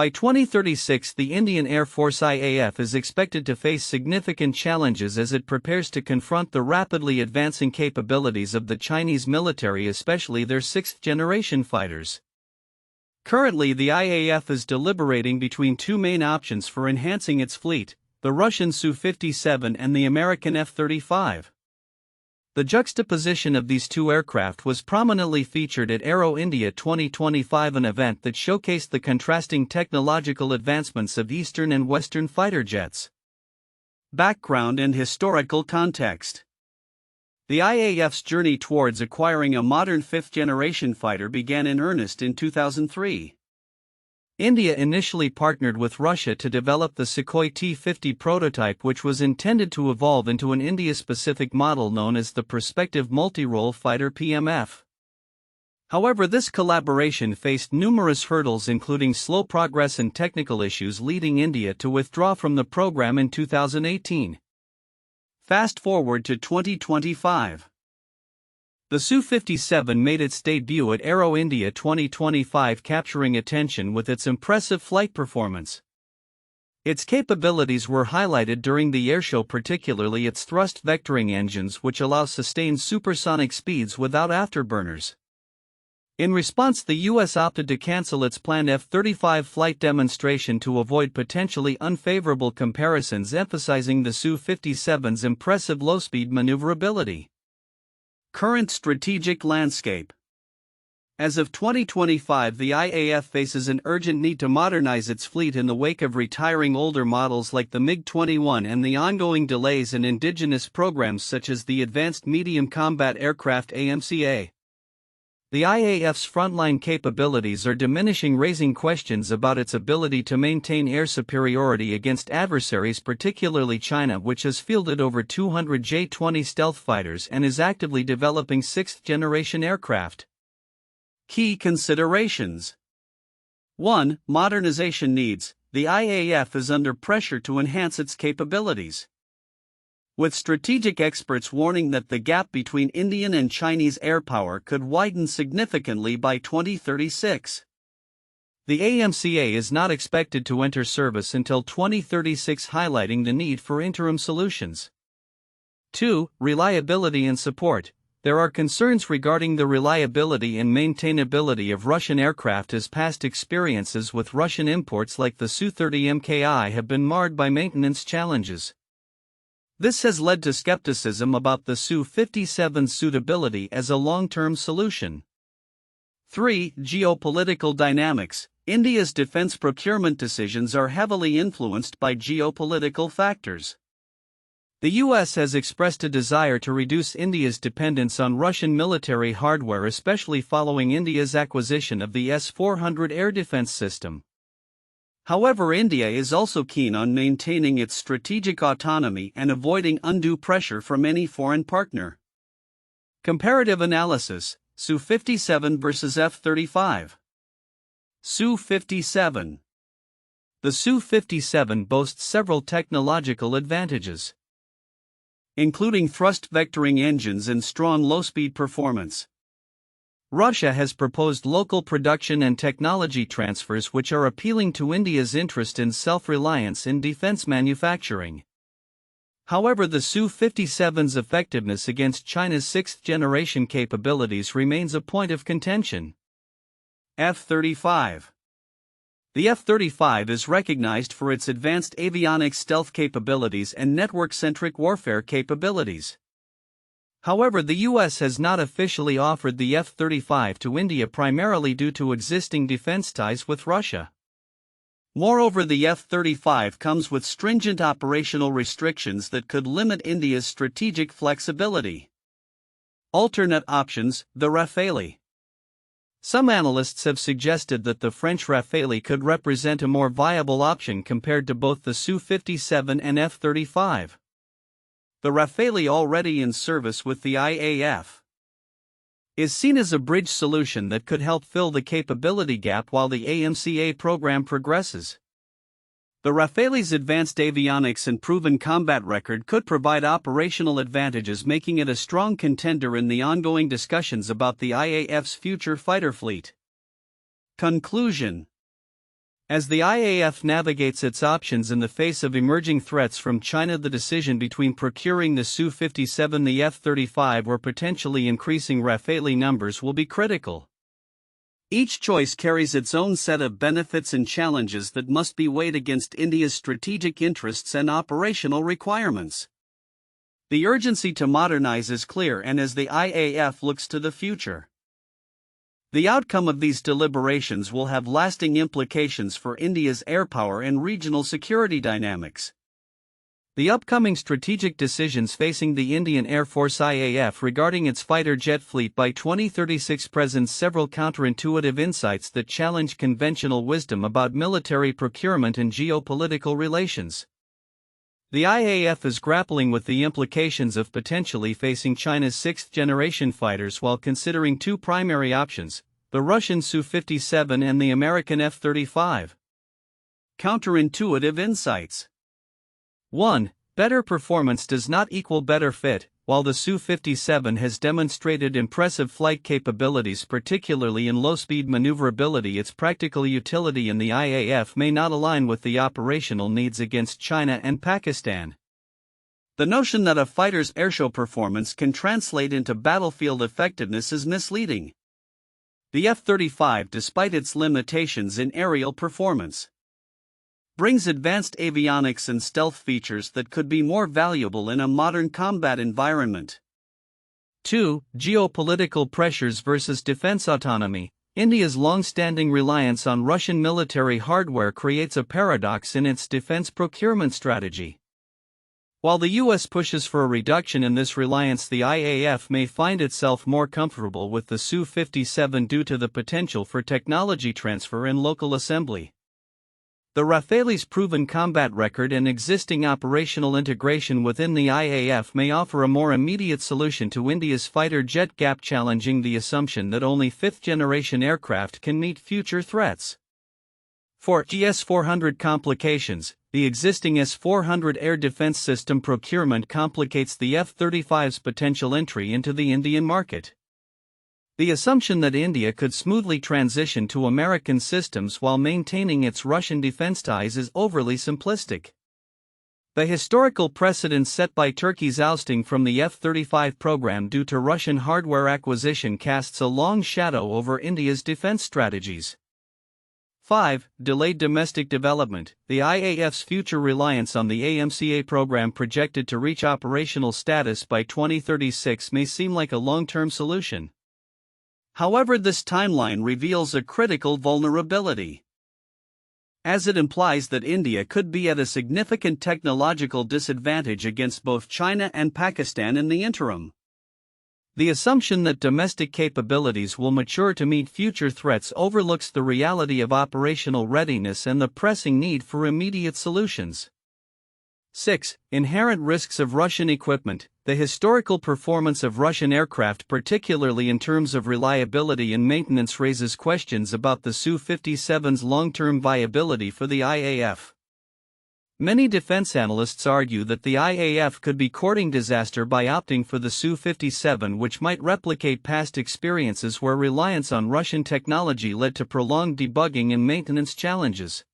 By 2036, the Indian Air Force IAF is expected to face significant challenges as it prepares to confront the rapidly advancing capabilities of the Chinese military, especially their sixth-generation fighters. Currently, the IAF is deliberating between two main options for enhancing its fleet: the Russian Su-57 and the American F-35. The juxtaposition of these two aircraft was prominently featured at Aero India 2025, an event that showcased the contrasting technological advancements of Eastern and Western fighter jets. Background and historical context. The IAF's journey towards acquiring a modern fifth-generation fighter began in earnest in 2003. India initially partnered with Russia to develop the Sukhoi T-50 prototype, which was intended to evolve into an India-specific model known as the Prospective Multi-Role Fighter (PMF). However, this collaboration faced numerous hurdles, including slow progress and technical issues, leading India to withdraw from the program in 2018. Fast forward to 2025. The Su-57 made its debut at Aero India 2025, capturing attention with its impressive flight performance. Its capabilities were highlighted during the airshow, particularly its thrust vectoring engines, which allow sustained supersonic speeds without afterburners. In response, the U.S. opted to cancel its planned F-35 flight demonstration to avoid potentially unfavorable comparisons, emphasizing the Su-57's impressive low-speed maneuverability. Current strategic landscape. As of 2025, the IAF faces an urgent need to modernize its fleet in the wake of retiring older models like the MiG-21 and the ongoing delays in indigenous programs such as the Advanced Medium Combat Aircraft (AMCA). The IAF's frontline capabilities are diminishing, raising questions about its ability to maintain air superiority against adversaries, particularly China, which has fielded over 200 J-20 stealth fighters and is actively developing sixth-generation aircraft. Key considerations. 1. Modernization needs. The IAF is under pressure to enhance its capabilities, with strategic experts warning that the gap between Indian and Chinese air power could widen significantly by 2036. The AMCA is not expected to enter service until 2036, highlighting the need for interim solutions. 2. Reliability and support. There are concerns regarding the reliability and maintainability of Russian aircraft, as past experiences with Russian imports like the Su-30 MKI have been marred by maintenance challenges. This has led to skepticism about the Su-57's suitability as a long-term solution. 3. Geopolitical dynamics. India's defense procurement decisions are heavily influenced by geopolitical factors. The U.S. has expressed a desire to reduce India's dependence on Russian military hardware, especially following India's acquisition of the S-400 air defense system. However, India is also keen on maintaining its strategic autonomy and avoiding undue pressure from any foreign partner. Comparative analysis: Su-57 versus F-35. Su-57. The Su-57 boasts several technological advantages, including thrust vectoring engines and strong low-speed performance. Russia has proposed local production and technology transfers which are appealing to India's interest in self-reliance in defense manufacturing. However, the Su-57's effectiveness against China's sixth-generation capabilities remains a point of contention. F-35. The F-35 is recognized for its advanced avionics, stealth capabilities, and network-centric warfare capabilities. However, the U.S. has not officially offered the F-35 to India, primarily due to existing defense ties with Russia. Moreover, the F-35 comes with stringent operational restrictions that could limit India's strategic flexibility. Alternate options: the Rafale. Some analysts have suggested that the French Rafale could represent a more viable option compared to both the Su-57 and F-35. The Rafale, already in service with the IAF, is seen as a bridge solution that could help fill the capability gap while the AMCA program progresses. The Rafale's advanced avionics and proven combat record could provide operational advantages, making it a strong contender in the ongoing discussions about the IAF's future fighter fleet. Conclusion. As the IAF navigates its options in the face of emerging threats from China, the decision between procuring the Su-57, the F-35, or potentially increasing Rafale numbers will be critical. Each choice carries its own set of benefits and challenges that must be weighed against India's strategic interests and operational requirements. The urgency to modernize is clear, and as the IAF looks to the future, the outcome of these deliberations will have lasting implications for India's air power and regional security dynamics. The upcoming strategic decisions facing the Indian Air Force IAF regarding its fighter jet fleet by 2036 present several counterintuitive insights that challenge conventional wisdom about military procurement and geopolitical relations. The IAF is grappling with the implications of potentially facing China's sixth-generation fighters while considering two primary options: the Russian Su-57 and the American F-35. Counterintuitive insights. 1. Better performance does not equal better fit. While the Su-57 has demonstrated impressive flight capabilities, particularly in low-speed maneuverability, its practical utility in the IAF may not align with the operational needs against China and Pakistan. The notion that a fighter's airshow performance can translate into battlefield effectiveness is misleading. The F-35, despite its limitations in aerial performance, brings advanced avionics and stealth features that could be more valuable in a modern combat environment. 2. Geopolitical pressures versus defense autonomy. India's long-standing reliance on Russian military hardware creates a paradox in its defense procurement strategy. While the U.S. pushes for a reduction in this reliance, the IAF may find itself more comfortable with the Su-57 due to the potential for technology transfer and local assembly. The Rafale's proven combat record and existing operational integration within the IAF may offer a more immediate solution to India's fighter jet gap, challenging the assumption that only fifth-generation aircraft can meet future threats. 4. S-400 complications. The existing S-400 air defense system procurement complicates the F-35's potential entry into the Indian market. The assumption that India could smoothly transition to American systems while maintaining its Russian defense ties is overly simplistic. The historical precedent set by Turkey's ousting from the F-35 program due to Russian hardware acquisition casts a long shadow over India's defense strategies. 5. Delayed domestic development. The IAF's future reliance on the AMCA program, projected to reach operational status by 2036, may seem like a long-term solution. However, this timeline reveals a critical vulnerability, as it implies that India could be at a significant technological disadvantage against both China and Pakistan in the interim. The assumption that domestic capabilities will mature to meet future threats overlooks the reality of operational readiness and the pressing need for immediate solutions. 6. Inherent risks of Russian equipment. The historical performance of Russian aircraft, particularly in terms of reliability and maintenance, raises questions about the Su-57's long-term viability for the IAF. Many defense analysts argue that the IAF could be courting disaster by opting for the Su-57, which might replicate past experiences where reliance on Russian technology led to prolonged debugging and maintenance challenges.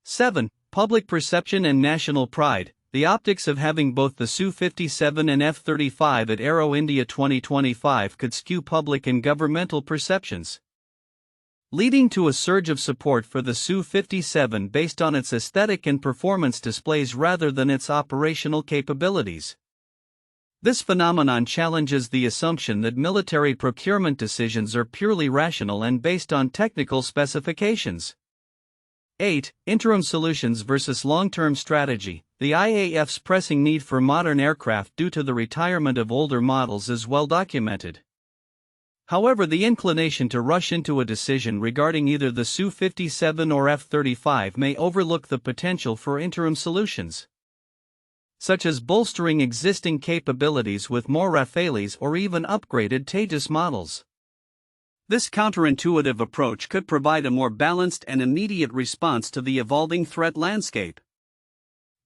7. Public perception and national pride. The optics of having both the Su-57 and F-35 at Aero India 2025 could skew public and governmental perceptions, leading to a surge of support for the Su-57 based on its aesthetic and performance displays rather than its operational capabilities. This phenomenon challenges the assumption that military procurement decisions are purely rational and based on technical specifications. 8. Interim solutions versus long-term strategy. The IAF's pressing need for modern aircraft due to the retirement of older models is well documented. However, the inclination to rush into a decision regarding either the Su-57 or F-35 may overlook the potential for interim solutions, such as bolstering existing capabilities with more Rafales or even upgraded Tejas models. This counterintuitive approach could provide a more balanced and immediate response to the evolving threat landscape.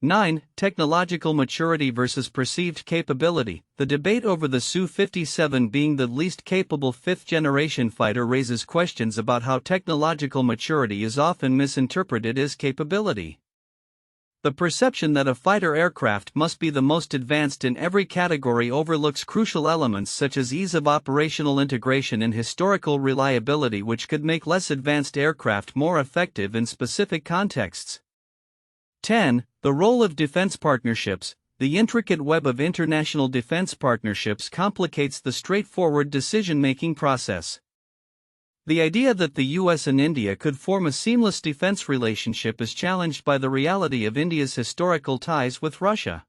9. Technological maturity versus perceived capability. The debate over the Su-57 being the least capable fifth-generation fighter raises questions about how technological maturity is often misinterpreted as capability. The perception that a fighter aircraft must be the most advanced in every category overlooks crucial elements such as ease of operational integration and historical reliability, which could make less advanced aircraft more effective in specific contexts. 10. The role of defense partnerships. The intricate web of international defense partnerships complicates the straightforward decision-making process. The idea that the US and India could form a seamless defense relationship is challenged by the reality of India's historical ties with Russia,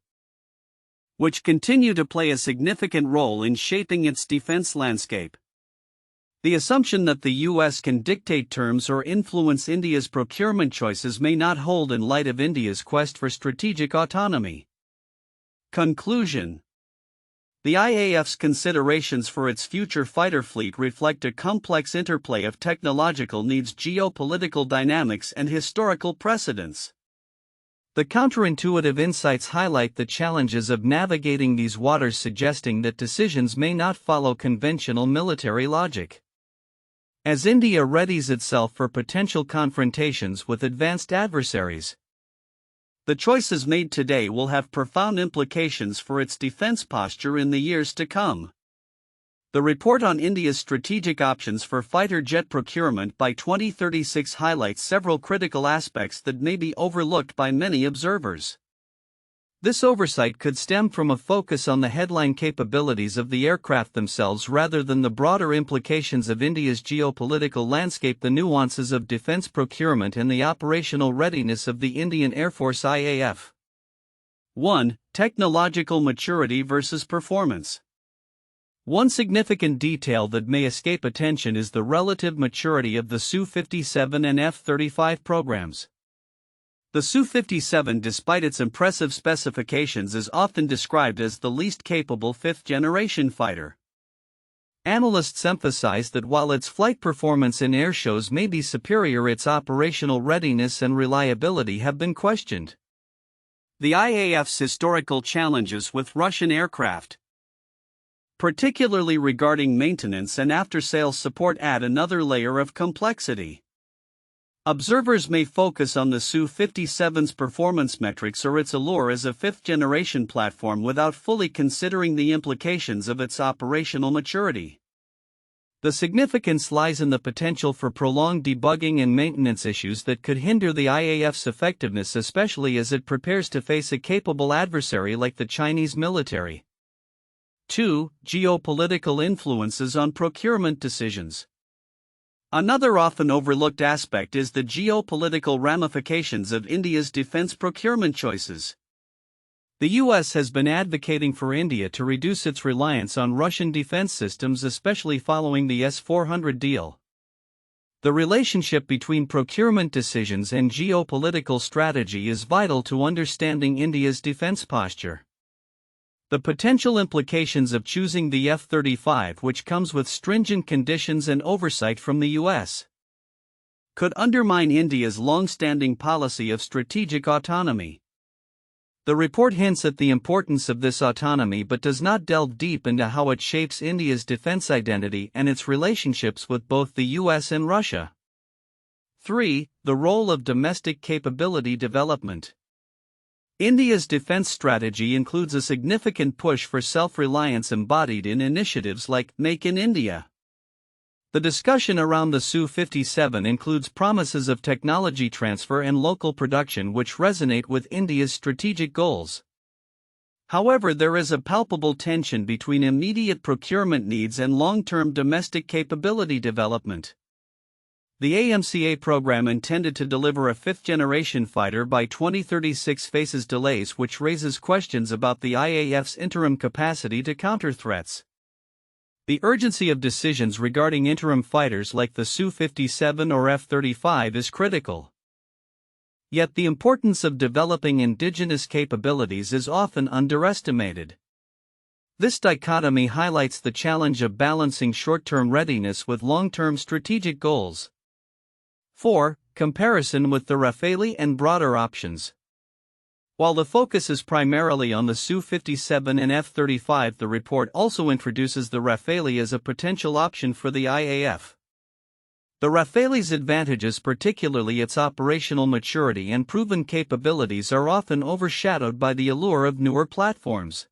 which continue to play a significant role in shaping its defense landscape. The assumption that the US can dictate terms or influence India's procurement choices may not hold in light of India's quest for strategic autonomy. Conclusion. The IAF's considerations for its future fighter fleet reflect a complex interplay of technological needs, geopolitical dynamics, and historical precedents. The counterintuitive insights highlight the challenges of navigating these waters, suggesting that decisions may not follow conventional military logic. As India readies itself for potential confrontations with advanced adversaries, the choices made today will have profound implications for its defense posture in the years to come. The report on India's strategic options for fighter jet procurement by 2036 highlights several critical aspects that may be overlooked by many observers. This oversight could stem from a focus on the headline capabilities of the aircraft themselves rather than the broader implications of India's geopolitical landscape, the nuances of defense procurement, and the operational readiness of the Indian Air Force IAF. 1. Technological maturity versus performance. One significant detail that may escape attention is the relative maturity of the Su-57 and F-35 programs. The Su-57, despite its impressive specifications, is often described as the least capable fifth-generation fighter. Analysts emphasize that while its flight performance in airshows may be superior, its operational readiness and reliability have been questioned. The IAF's historical challenges with Russian aircraft, particularly regarding maintenance and after-sales support, add another layer of complexity. Observers may focus on the Su-57's performance metrics or its allure as a fifth-generation platform without fully considering the implications of its operational maturity. The significance lies in the potential for prolonged debugging and maintenance issues that could hinder the IAF's effectiveness, especially as it prepares to face a capable adversary like the Chinese military. 2. Geopolitical influences on procurement decisions. Another often overlooked aspect is the geopolitical ramifications of India's defense procurement choices. The US has been advocating for India to reduce its reliance on Russian defense systems, especially following the S-400 deal. The relationship between procurement decisions and geopolitical strategy is vital to understanding India's defense posture. The potential implications of choosing the F-35, which comes with stringent conditions and oversight from the US, could undermine India's long-standing policy of strategic autonomy. The report hints at the importance of this autonomy but does not delve deep into how it shapes India's defense identity and its relationships with both the US and Russia. 3. The role of domestic capability development. India's defense strategy includes a significant push for self-reliance embodied in initiatives like Make in India. The discussion around the Su-57 includes promises of technology transfer and local production which resonate with India's strategic goals. However, there is a palpable tension between immediate procurement needs and long-term domestic capability development. The AMCA program, intended to deliver a fifth-generation fighter by 2036, faces delays, which raises questions about the IAF's interim capacity to counter threats. The urgency of decisions regarding interim fighters like the Su-57 or F-35 is critical. Yet the importance of developing indigenous capabilities is often underestimated. This dichotomy highlights the challenge of balancing short-term readiness with long-term strategic goals. 4. Comparison with the Rafale and broader options. While the focus is primarily on the Su-57 and F-35, the report also introduces the Rafale as a potential option for the IAF. The Rafale's advantages, particularly its operational maturity and proven capabilities, are often overshadowed by the allure of newer platforms.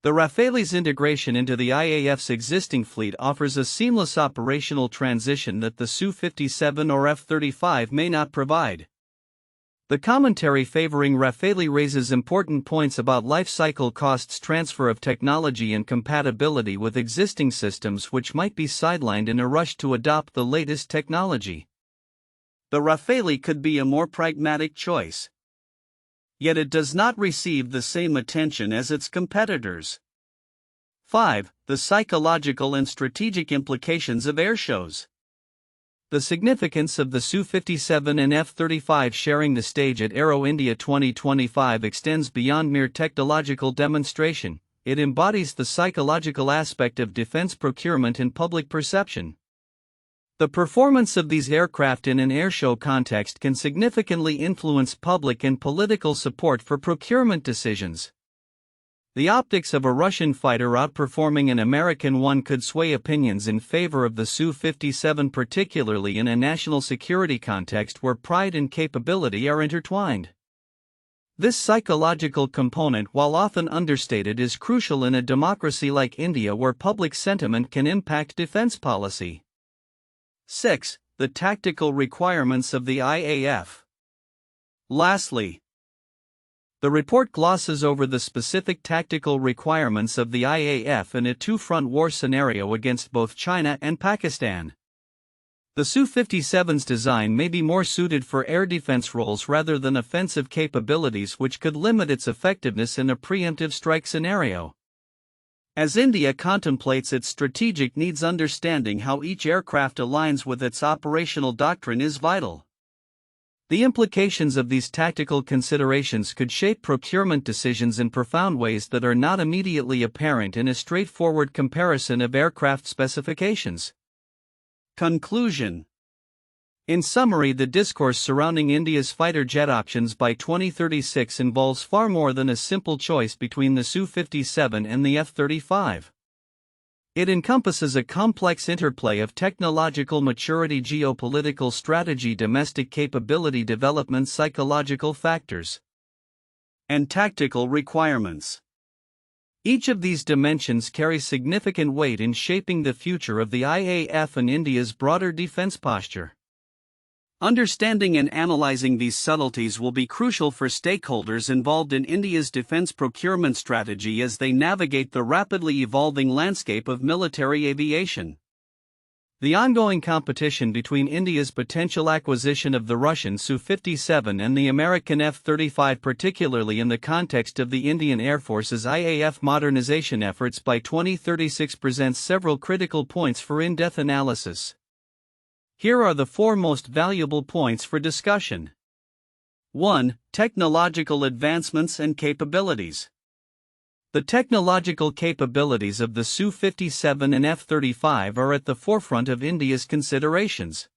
The Rafale's integration into the IAF's existing fleet offers a seamless operational transition that the Su-57 or F-35 may not provide. The commentary favoring Rafale raises important points about life cycle costs, transfer of technology, and compatibility with existing systems which might be sidelined in a rush to adopt the latest technology. The Rafale could be a more pragmatic choice. Yet it does not receive the same attention as its competitors. 5. The psychological and strategic implications of airshows. The significance of the Su-57 and F-35 sharing the stage at Aero India 2025 extends beyond mere technological demonstration. It embodies the psychological aspect of defense procurement and public perception. The performance of these aircraft in an airshow context can significantly influence public and political support for procurement decisions. The optics of a Russian fighter outperforming an American one could sway opinions in favor of the Su-57, particularly in a national security context where pride and capability are intertwined. This psychological component, while often understated, is crucial in a democracy like India where public sentiment can impact defense policy. 6. The tactical requirements of the IAF. Lastly, the report glosses over the specific tactical requirements of the IAF in a two-front war scenario against both China and Pakistan. The Su-57's design may be more suited for air defense roles rather than offensive capabilities, which could limit its effectiveness in a preemptive strike scenario. As India contemplates its strategic needs, understanding how each aircraft aligns with its operational doctrine is vital. The implications of these tactical considerations could shape procurement decisions in profound ways that are not immediately apparent in a straightforward comparison of aircraft specifications. Conclusion. In summary, the discourse surrounding India's fighter jet options by 2036 involves far more than a simple choice between the Su-57 and the F-35. It encompasses a complex interplay of technological maturity, geopolitical strategy, domestic capability development, psychological factors, and tactical requirements. Each of these dimensions carries significant weight in shaping the future of the IAF and India's broader defense posture. Understanding and analyzing these subtleties will be crucial for stakeholders involved in India's defense procurement strategy as they navigate the rapidly evolving landscape of military aviation. The ongoing competition between India's potential acquisition of the Russian Su-57 and the American F-35, particularly in the context of the Indian Air Force's IAF modernization efforts by 2036, presents several critical points for in-depth analysis. Here are the 4 most valuable points for discussion. 1. Technological advancements and capabilities. The technological capabilities of the Su-57 and F-35 are at the forefront of India's considerations.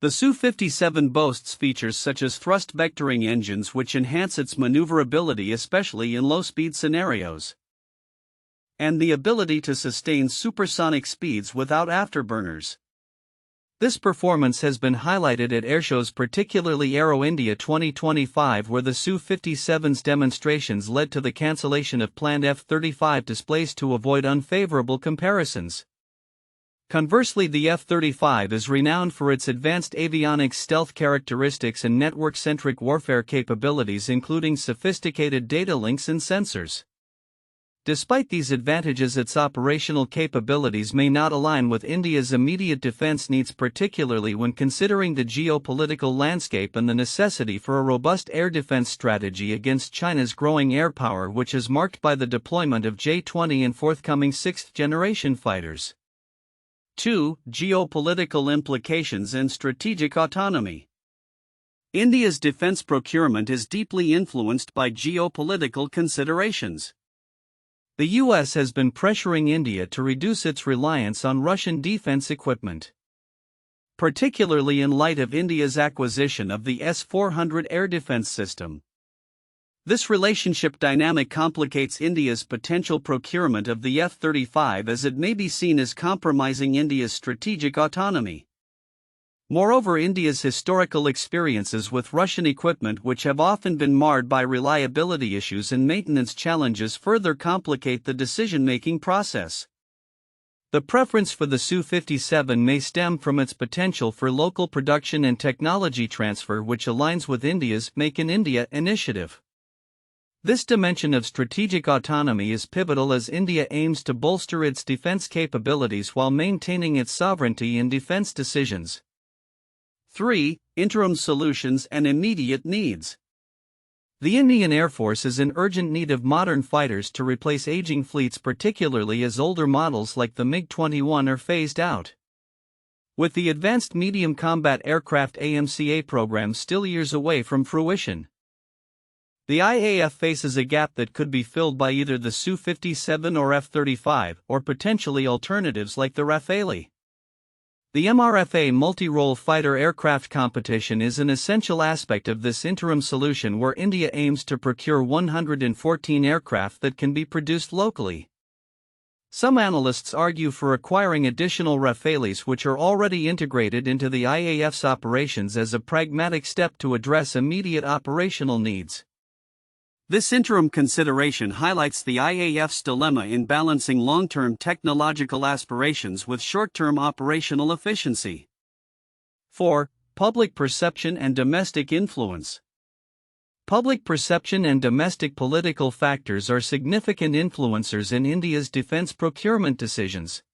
The Su-57 boasts features such as thrust vectoring engines which enhance its maneuverability, especially in low-speed scenarios, and the ability to sustain supersonic speeds without afterburners. This performance has been highlighted at airshows, particularly Aero India 2025, where the Su-57's demonstrations led to the cancellation of planned F-35 displays to avoid unfavorable comparisons. Conversely, the F-35 is renowned for its advanced avionics, stealth characteristics, and network-centric warfare capabilities, including sophisticated data links and sensors. Despite these advantages, its operational capabilities may not align with India's immediate defense needs, particularly when considering the geopolitical landscape and the necessity for a robust air defense strategy against China's growing air power, which is marked by the deployment of J-20 and forthcoming 6th-generation fighters. 2. Geopolitical implications and strategic autonomy. India's defense procurement is deeply influenced by geopolitical considerations. The U.S. has been pressuring India to reduce its reliance on Russian defense equipment, particularly in light of India's acquisition of the S-400 air defense system. This relationship dynamic complicates India's potential procurement of the F-35 as it may be seen as compromising India's strategic autonomy. Moreover, India's historical experiences with Russian equipment, which have often been marred by reliability issues and maintenance challenges, further complicate the decision-making process. The preference for the Su-57 may stem from its potential for local production and technology transfer, which aligns with India's Make in India initiative. This dimension of strategic autonomy is pivotal as India aims to bolster its defense capabilities while maintaining its sovereignty in defense decisions. 3. Interim solutions and immediate needs. The Indian Air Force is in urgent need of modern fighters to replace aging fleets, particularly as older models like the MiG-21 are phased out. With the Advanced Medium Combat Aircraft AMCA program still years away from fruition, the IAF faces a gap that could be filled by either the Su-57 or F-35, or potentially alternatives like the Rafale. The MRFA multi-role fighter aircraft competition is an essential aspect of this interim solution, where India aims to procure 114 aircraft that can be produced locally. Some analysts argue for acquiring additional Rafales, which are already integrated into the IAF's operations, as a pragmatic step to address immediate operational needs. This interim consideration highlights the IAF's dilemma in balancing long-term technological aspirations with short-term operational efficiency. 4. Public perception and domestic influence. Public perception and domestic political factors are significant influencers in India's defense procurement decisions.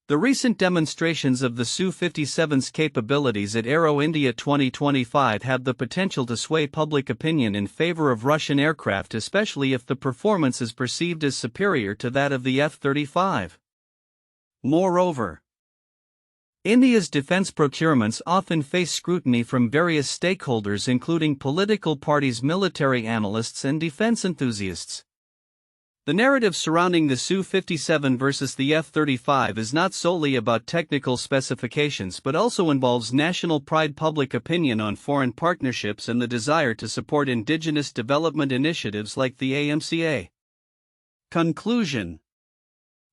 The recent demonstrations of the Su-57's capabilities at Aero India 2025 have the potential to sway public opinion in favor of Russian aircraft, especially if the performance is perceived as superior to that of the F-35. Moreover, India's defense procurements often face scrutiny from various stakeholders, including political parties, military analysts, and defense enthusiasts. The narrative surrounding the Su-57 versus the F-35 is not solely about technical specifications but also involves national pride, public opinion on foreign partnerships, and the desire to support indigenous development initiatives like the AMCA. Conclusion.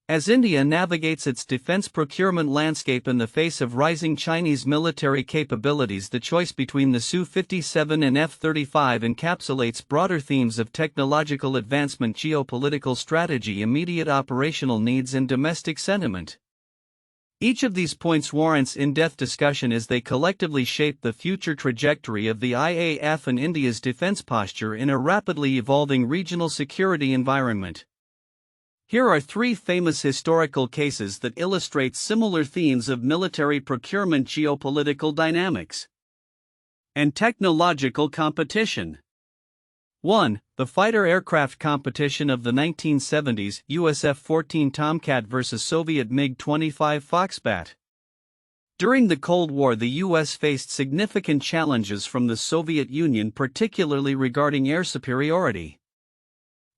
As India navigates its defense procurement landscape in the face of rising Chinese military capabilities, the choice between the Su-57 and F-35 encapsulates broader themes of technological advancement, geopolitical strategy, immediate operational needs, and domestic sentiment. Each of these points warrants in-depth discussion as they collectively shape the future trajectory of the IAF and India's defense posture in a rapidly evolving regional security environment. Here are 3 famous historical cases that illustrate similar themes of military procurement, geopolitical dynamics, and technological competition. 1. The fighter aircraft competition of the 1970s, US F-14 Tomcat vs. Soviet MiG-25 Foxbat. During the Cold War, the US faced significant challenges from the Soviet Union, particularly regarding air superiority.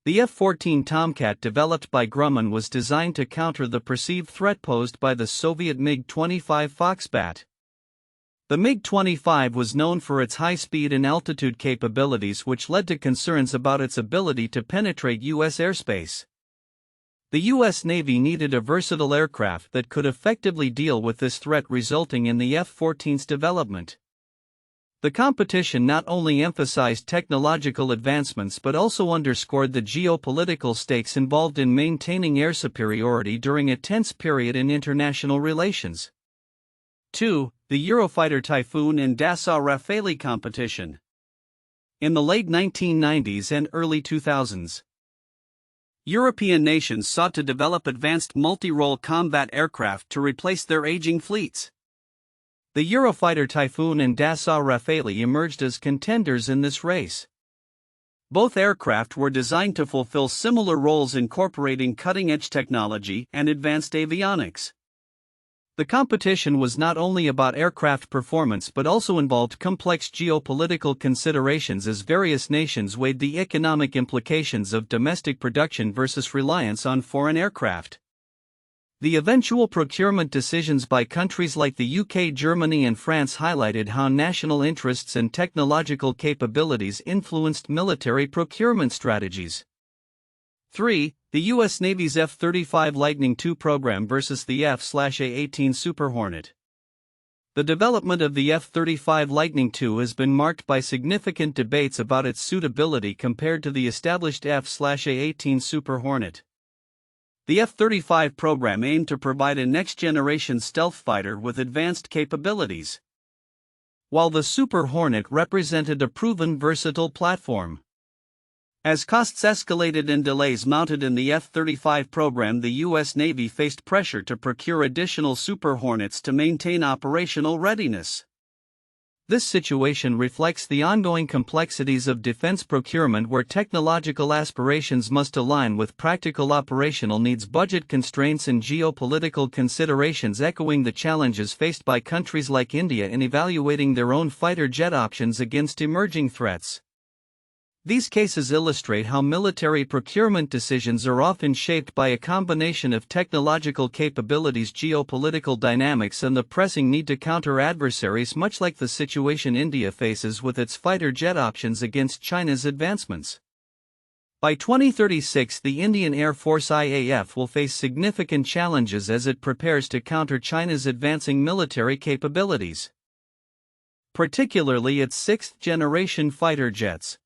The F-14 Tomcat, developed by Grumman, was designed to counter the perceived threat posed by the Soviet MiG-25 Foxbat. The MiG-25 was known for its high speed and altitude capabilities, which led to concerns about its ability to penetrate U.S. airspace. The U.S. Navy needed a versatile aircraft that could effectively deal with this threat, resulting in the F-14's development. The competition not only emphasized technological advancements but also underscored the geopolitical stakes involved in maintaining air superiority during a tense period in international relations. 2. The Eurofighter Typhoon and Dassault Rafale competition. In the late 1990s and early 2000s, European nations sought to develop advanced multi-role combat aircraft to replace their aging fleets. The Eurofighter Typhoon and Dassault Rafale emerged as contenders in this race. Both aircraft were designed to fulfill similar roles, incorporating cutting-edge technology and advanced avionics. The competition was not only about aircraft performance but also involved complex geopolitical considerations, as various nations weighed the economic implications of domestic production versus reliance on foreign aircraft. The eventual procurement decisions by countries like the UK, Germany, and France highlighted how national interests and technological capabilities influenced military procurement strategies. 3. The U.S. Navy's F-35 Lightning II program versus the F/A-18 Super Hornet. The development of the F-35 Lightning II has been marked by significant debates about its suitability compared to the established F/A-18 Super Hornet. The F-35 program aimed to provide a next-generation stealth fighter with advanced capabilities, while the Super Hornet represented a proven versatile platform. As costs escalated and delays mounted in the F-35 program, the U.S. Navy faced pressure to procure additional Super Hornets to maintain operational readiness. This situation reflects the ongoing complexities of defense procurement, where technological aspirations must align with practical operational needs, budget constraints, and geopolitical considerations, echoing the challenges faced by countries like India in evaluating their own fighter jet options against emerging threats. These cases illustrate how military procurement decisions are often shaped by a combination of technological capabilities, geopolitical dynamics, and the pressing need to counter adversaries, much like the situation India faces with its fighter jet options against China's advancements. By 2036, the Indian Air Force IAF will face significant challenges as it prepares to counter China's advancing military capabilities, particularly its sixth-generation fighter jets.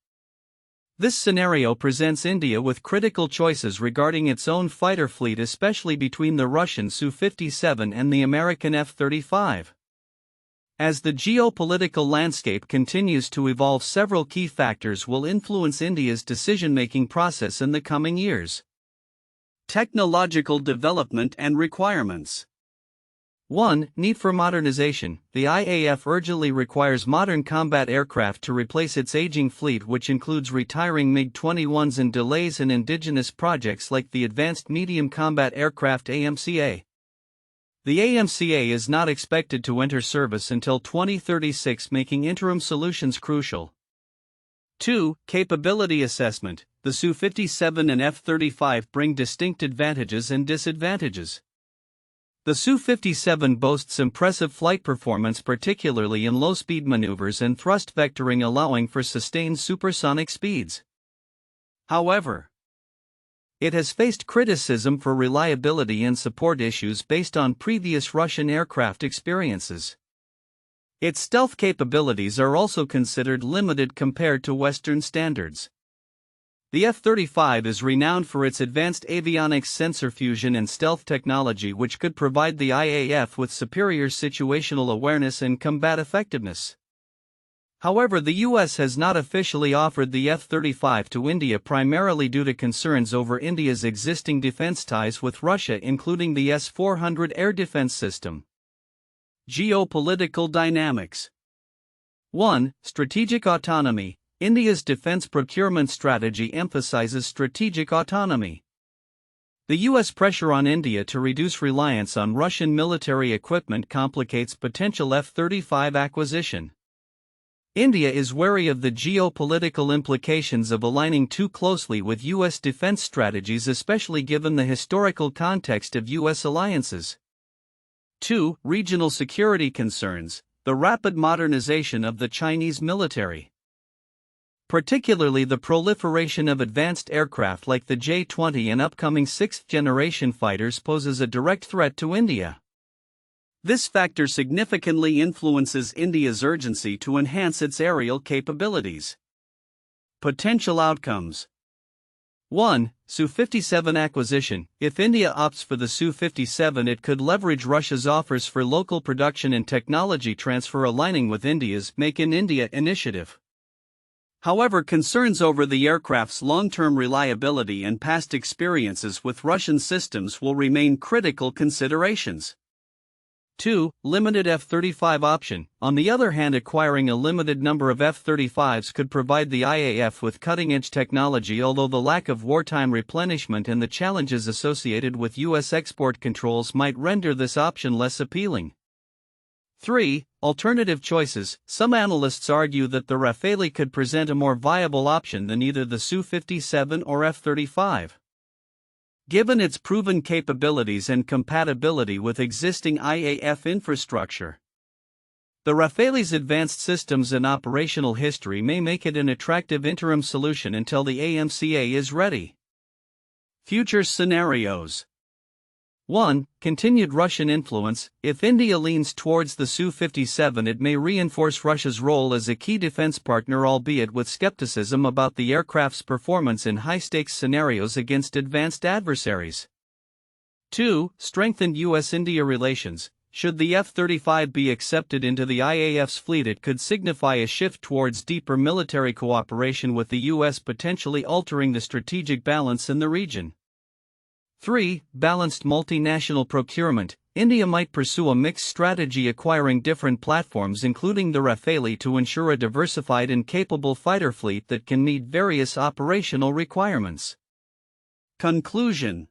This scenario presents India with critical choices regarding its own fighter fleet, especially between the Russian Su-57 and the American F-35. As the geopolitical landscape continues to evolve, several key factors will influence India's decision-making process in the coming years. Technological development and requirements. 1. Need for modernization. The IAF urgently requires modern combat aircraft to replace its aging fleet, which includes retiring MiG-21s and delays in indigenous projects like the Advanced Medium Combat Aircraft AMCA. The AMCA is not expected to enter service until 2036, making interim solutions crucial. 2. Capability assessment. The Su-57 and F-35 bring distinct advantages and disadvantages. The Su-57 boasts impressive flight performance, particularly in low-speed maneuvers and thrust vectoring, allowing for sustained supersonic speeds. However, it has faced criticism for reliability and support issues based on previous Russian aircraft experiences. Its stealth capabilities are also considered limited compared to Western standards. The F-35 is renowned for its advanced avionics, sensor fusion, and stealth technology, which could provide the IAF with superior situational awareness and combat effectiveness. However, the U.S. has not officially offered the F-35 to India, primarily due to concerns over India's existing defense ties with Russia, including the S-400 air defense system. Geopolitical dynamics. 1. Strategic autonomy. India's defense procurement strategy emphasizes strategic autonomy. The U.S. pressure on India to reduce reliance on Russian military equipment complicates potential F-35 acquisition. India is wary of the geopolitical implications of aligning too closely with U.S. defense strategies, especially given the historical context of U.S. alliances. 2. Regional security concerns. The rapid modernization of the Chinese military, particularly the proliferation of advanced aircraft like the J-20 and upcoming sixth-generation fighters, poses a direct threat to India. This factor significantly influences India's urgency to enhance its aerial capabilities. Potential outcomes. 1. Su-57 acquisition. If India opts for the Su-57, it could leverage Russia's offers for local production and technology transfer, aligning with India's Make in India initiative. However, concerns over the aircraft's long-term reliability and past experiences with Russian systems will remain critical considerations. 2. Limited F-35 option. On the other hand, acquiring a limited number of F-35s could provide the IAF with cutting-edge technology, although the lack of wartime replenishment and the challenges associated with U.S. export controls might render this option less appealing. 3. Alternative choices. Some analysts argue that the Rafale could present a more viable option than either the Su-57 or F-35. given its proven capabilities and compatibility with existing IAF infrastructure. The Rafale's advanced systems and operational history may make it an attractive interim solution until the AMCA is ready. Future scenarios. 1. Continued Russian influence. If India leans towards the Su-57, it may reinforce Russia's role as a key defense partner, albeit with skepticism about the aircraft's performance in high-stakes scenarios against advanced adversaries. 2. Strengthened U.S.-India relations. Should the F-35 be accepted into the IAF's fleet, it could signify a shift towards deeper military cooperation with the U.S., potentially altering the strategic balance in the region. 3. Balanced multinational procurement. India might pursue a mixed strategy, acquiring different platforms including the Rafale to ensure a diversified and capable fighter fleet that can meet various operational requirements. Conclusion.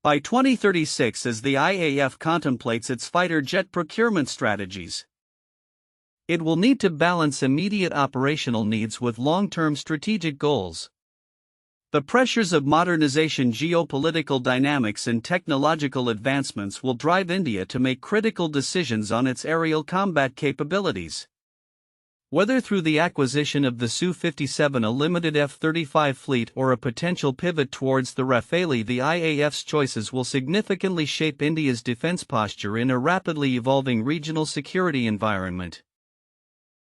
By 2036, as the IAF contemplates its fighter jet procurement strategies, it will need to balance immediate operational needs with long-term strategic goals. The pressures of modernization, geopolitical dynamics, and technological advancements will drive India to make critical decisions on its aerial combat capabilities. Whether through the acquisition of the Su-57, a limited F-35 fleet, or a potential pivot towards the Rafale, the IAF's choices will significantly shape India's defense posture in a rapidly evolving regional security environment.